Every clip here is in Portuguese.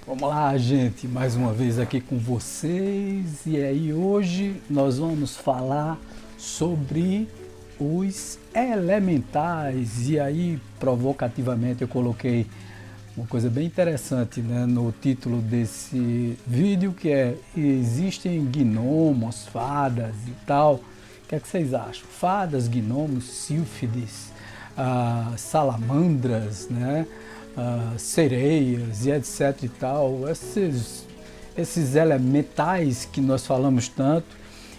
Vamos lá, gente, mais uma vez aqui com vocês. E aí, hoje nós vamos falar sobre os elementais. E aí, provocativamente, eu coloquei uma coisa bem interessante, né, no título desse vídeo, que é: existem gnomos, fadas e tal. O que é que vocês acham? Fadas, gnomos, sílfides, salamandras, né? Sereias e etc e tal, esses elementais que nós falamos tanto.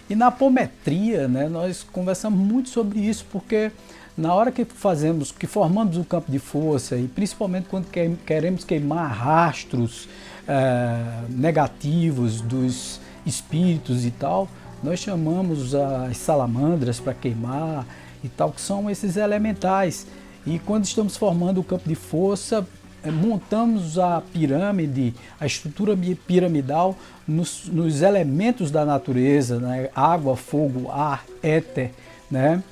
E na apometria, né, nós conversamos muito sobre isso, porque na hora que formamos um campo de força, e principalmente quando queremos queimar rastros negativos dos espíritos e tal, nós chamamos as salamandras para queimar e tal, que são esses elementais. E quando estamos formando o campo de força, montamos a pirâmide, a estrutura piramidal nos elementos da natureza, né? Água, fogo, ar, éter, né?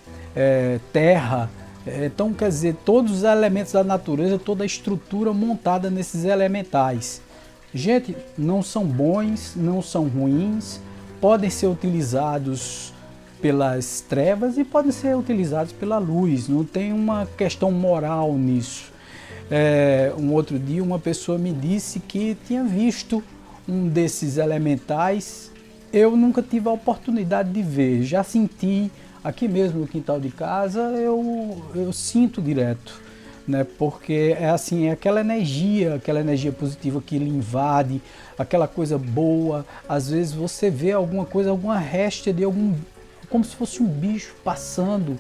Terra. Então, quer dizer, todos os elementos da natureza, toda a estrutura montada nesses elementais. Gente, não são bons, não são ruins, podem ser utilizados pelas trevas e podem ser utilizados pela luz, não tem uma questão moral nisso. Um outro dia uma pessoa me disse que tinha visto um desses elementais. Eu nunca tive a oportunidade de ver, já senti aqui mesmo no quintal de casa, eu sinto direto, né? Porque é assim, é aquela energia positiva que lhe invade, aquela coisa boa. Às vezes você vê alguma coisa, alguma réstia de algum, como se fosse um bicho passando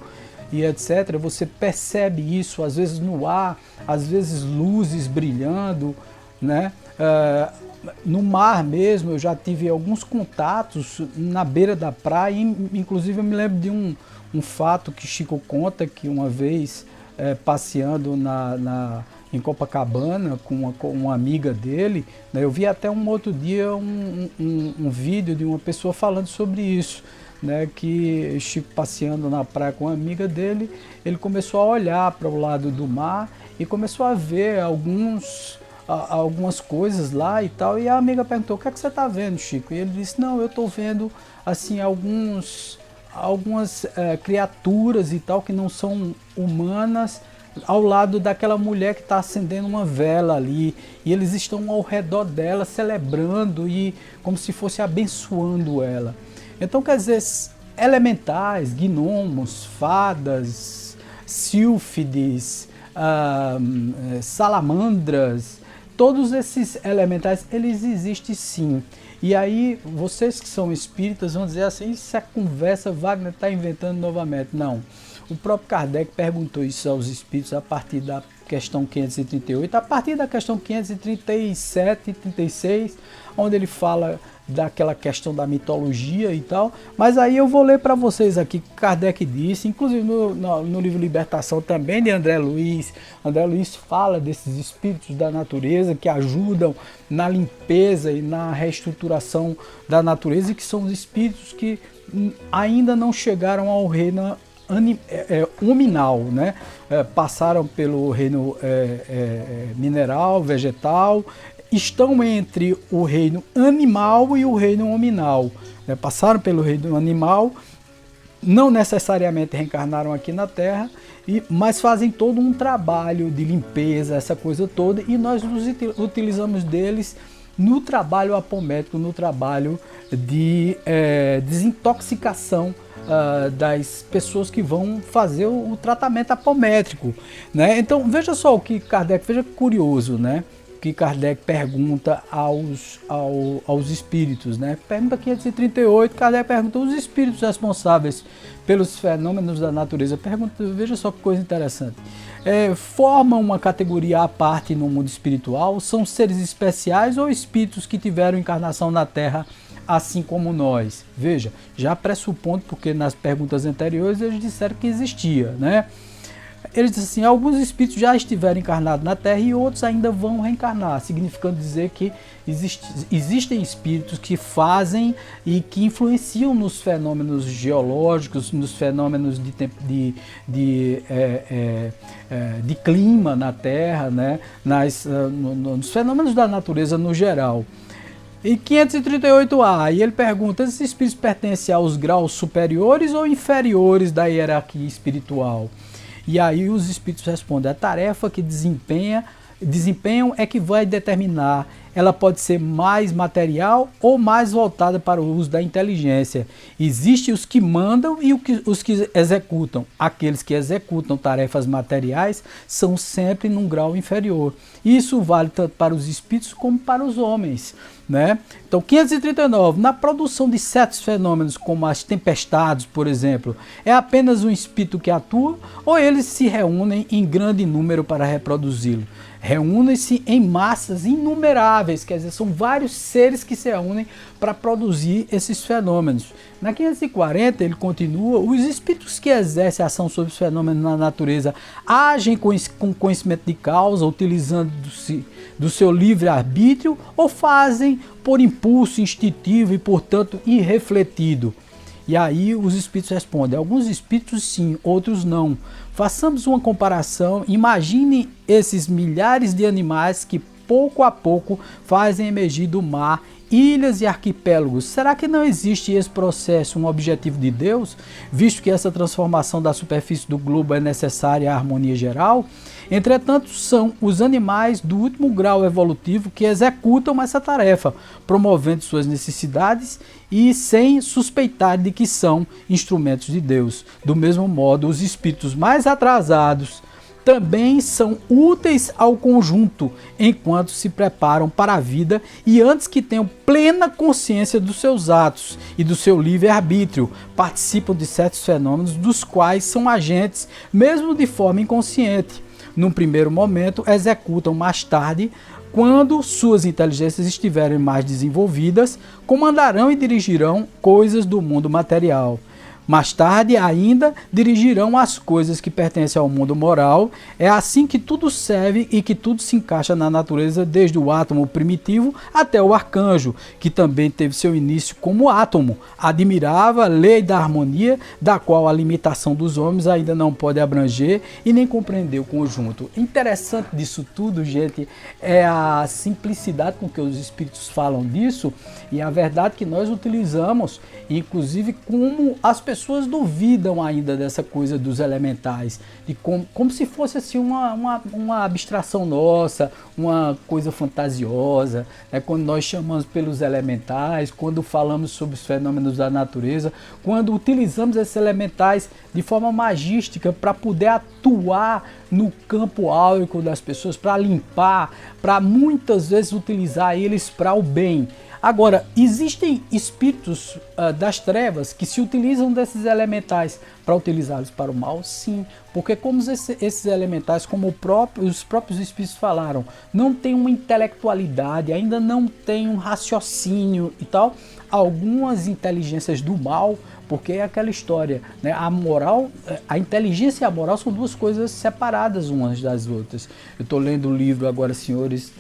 e etc. Você percebe isso, às vezes no ar, às vezes luzes brilhando, né? No mar mesmo, eu já tive alguns contatos na beira da praia. Inclusive eu me lembro de um fato que Chico conta, que uma vez passeando em Copacabana com uma amiga dele, né? Eu vi até um outro dia um vídeo de uma pessoa falando sobre isso, né, que Chico passeando na praia com uma amiga dele, ele começou a olhar para o lado do mar e começou a ver algumas coisas lá e tal, e a amiga perguntou: o que é que você está vendo, Chico? E ele disse: não, eu estou vendo assim algumas criaturas e tal que não são humanas ao lado daquela mulher que está acendendo uma vela ali, e eles estão ao redor dela celebrando e como se fosse abençoando ela. Então, quer dizer, elementais, gnomos, fadas, sílfides, salamandras, todos esses elementais, eles existem sim. E aí, vocês que são espíritas vão dizer assim: isso é conversa, Wagner está inventando novamente. Não. O próprio Kardec perguntou isso aos espíritos a partir da questão 538, a partir da questão 537 e 36, onde ele fala daquela questão da mitologia e tal. Mas aí eu vou ler para vocês aqui o que Kardec disse, inclusive no livro Libertação também, de André Luiz. André Luiz fala desses espíritos da natureza que ajudam na limpeza e na reestruturação da natureza, e que são os espíritos que ainda não chegaram ao reino huminal, né? Passaram pelo reino mineral, vegetal, estão entre o reino animal e o reino hominal, né? Passaram pelo reino animal, não necessariamente reencarnaram aqui na Terra, mas fazem todo um trabalho de limpeza, essa coisa toda, e nós utilizamos deles no trabalho apométrico, no trabalho de desintoxicação das pessoas que vão fazer o tratamento apométrico, né? Então veja só o que Kardec, veja que curioso, né? Que Kardec pergunta aos espíritos, né? Pergunta 538, Kardec pergunta: os espíritos responsáveis pelos fenômenos da natureza, veja só que coisa interessante, formam uma categoria à parte no mundo espiritual? São seres especiais ou espíritos que tiveram encarnação na Terra assim como nós? Veja, já pressupondo, porque nas perguntas anteriores eles disseram que existia, né? Ele diz assim: alguns espíritos já estiveram encarnados na Terra e outros ainda vão reencarnar, significando dizer que existem espíritos que fazem e que influenciam nos fenômenos geológicos, nos fenômenos de clima na Terra, né? Nos fenômenos da natureza no geral. E 538A, e ele pergunta: esses espíritos pertencem aos graus superiores ou inferiores da hierarquia espiritual? E aí os espíritos respondem: a tarefa que desempenham é que vai determinar. Ela pode ser mais material ou mais voltada para o uso da inteligência. Existem os que mandam e os que executam. Aqueles que executam tarefas materiais são sempre num grau inferior. Isso vale tanto para os espíritos como para os homens, né? Então, 539. Na produção de certos fenômenos, como as tempestades, por exemplo, é apenas um espírito que atua ou eles se reúnem em grande número para reproduzi-lo? Reúnem-se em massas inumeráveis, quer dizer, são vários seres que se reúnem para produzir esses fenômenos. Na 540 ele continua: os espíritos que exercem ação sobre os fenômenos na natureza agem com conhecimento de causa, utilizando-se do seu livre-arbítrio, ou fazem por impulso instintivo e, portanto, irrefletido? E aí os espíritos respondem: alguns espíritos sim, outros não. Façamos uma comparação. Imagine esses milhares de animais que pouco a pouco fazem emergir do mar ilhas e arquipélagos. Será que não existe esse processo um objetivo de Deus, visto que essa transformação da superfície do globo é necessária à harmonia geral? Entretanto, são os animais do último grau evolutivo que executam essa tarefa, promovendo suas necessidades e sem suspeitar de que são instrumentos de Deus. Do mesmo modo, os espíritos mais atrasados também são úteis ao conjunto enquanto se preparam para a vida e antes que tenham plena consciência dos seus atos e do seu livre-arbítrio, participam de certos fenômenos dos quais são agentes, mesmo de forma inconsciente. Num primeiro momento, executam mais tarde, quando suas inteligências estiverem mais desenvolvidas, comandarão e dirigirão coisas do mundo material. Mais tarde ainda dirigirão as coisas que pertencem ao mundo moral. É assim que tudo serve e que tudo se encaixa na natureza, desde o átomo primitivo até o arcanjo, que também teve seu início como átomo. Admirava a lei da harmonia, da qual a limitação dos homens ainda não pode abranger e nem compreender o conjunto. Interessante disso tudo, gente, é a simplicidade com que os espíritos falam disso e a verdade que nós utilizamos, inclusive como as pessoas duvidam ainda dessa coisa dos elementais, e como se fosse assim uma abstração nossa, uma coisa fantasiosa, né? Quando nós chamamos pelos elementais, quando falamos sobre os fenômenos da natureza, quando utilizamos esses elementais de forma magística para poder atuar no campo áurico das pessoas, para limpar, para muitas vezes utilizar eles para o bem. Agora, existem espíritos das trevas que se utilizam desses elementais para utilizá-los para o mal? Sim, porque como esses elementais, como os próprios espíritos falaram, não têm uma intelectualidade, ainda não têm um raciocínio e tal, algumas inteligências do mal, porque é aquela história, né? A moral, a inteligência e a moral são duas coisas separadas umas das outras. Eu estou lendo o livro agora Senhores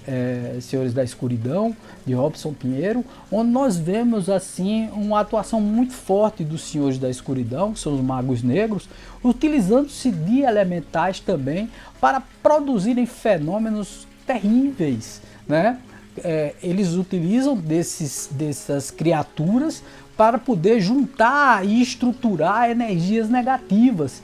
da Escuridão, de Robson Pinheiro, onde nós vemos assim uma atuação muito forte dos Senhores da Escuridão, que são os magos negros, utilizando-se de elementais também para produzirem fenômenos terríveis, né? Eles utilizam dessas criaturas para poder juntar e estruturar energias negativas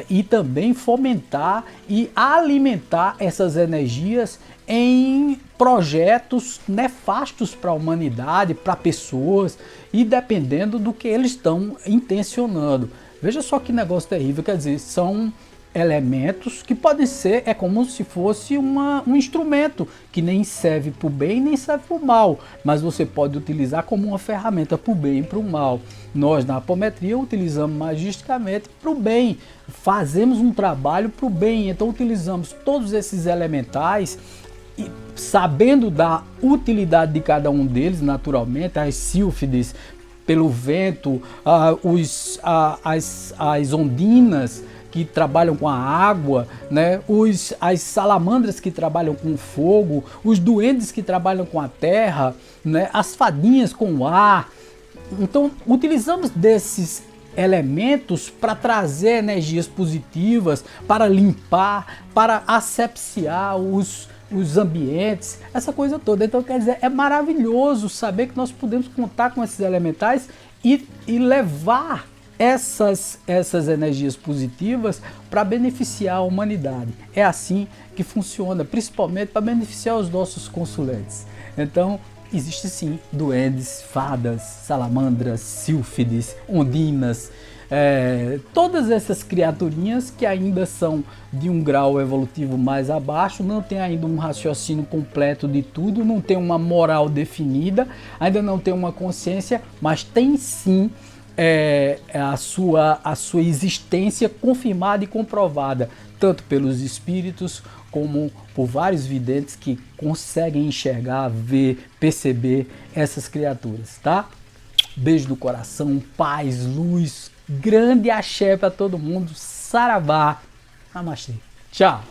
e também fomentar e alimentar essas energias em projetos nefastos para a humanidade, para pessoas, e dependendo do que eles estão intencionando. Veja só que negócio terrível, quer dizer, são elementos que podem ser, é como se fosse um instrumento que nem serve para o bem nem serve para o mal, mas você pode utilizar como uma ferramenta para o bem e para o mal. Nós na apometria utilizamos magisticamente para o bem, fazemos um trabalho para o bem, então utilizamos todos esses elementais e, sabendo da utilidade de cada um deles, naturalmente, as sílfides pelo vento, as ondinas, que trabalham com a água, né? As salamandras que trabalham com o fogo, os duendes que trabalham com a terra, né? As fadinhas com o ar. Então, utilizamos desses elementos para trazer energias positivas, para limpar, para asepsiar os ambientes, essa coisa toda. Então, quer dizer, é maravilhoso saber que nós podemos contar com esses elementais e levar essas energias positivas para beneficiar a humanidade. É assim que funciona, principalmente para beneficiar os nossos consulentes. Então, existe sim duendes, fadas, salamandras, sílfides, ondinas, todas essas criaturinhas que ainda são de um grau evolutivo mais abaixo, não tem ainda um raciocínio completo de tudo, não tem uma moral definida, ainda não tem uma consciência, mas tem sim a sua existência confirmada e comprovada, tanto pelos espíritos como por vários videntes que conseguem enxergar, ver, perceber essas criaturas, tá? Beijo do coração, paz, luz, grande axé para todo mundo, saravá, namastê, tchau!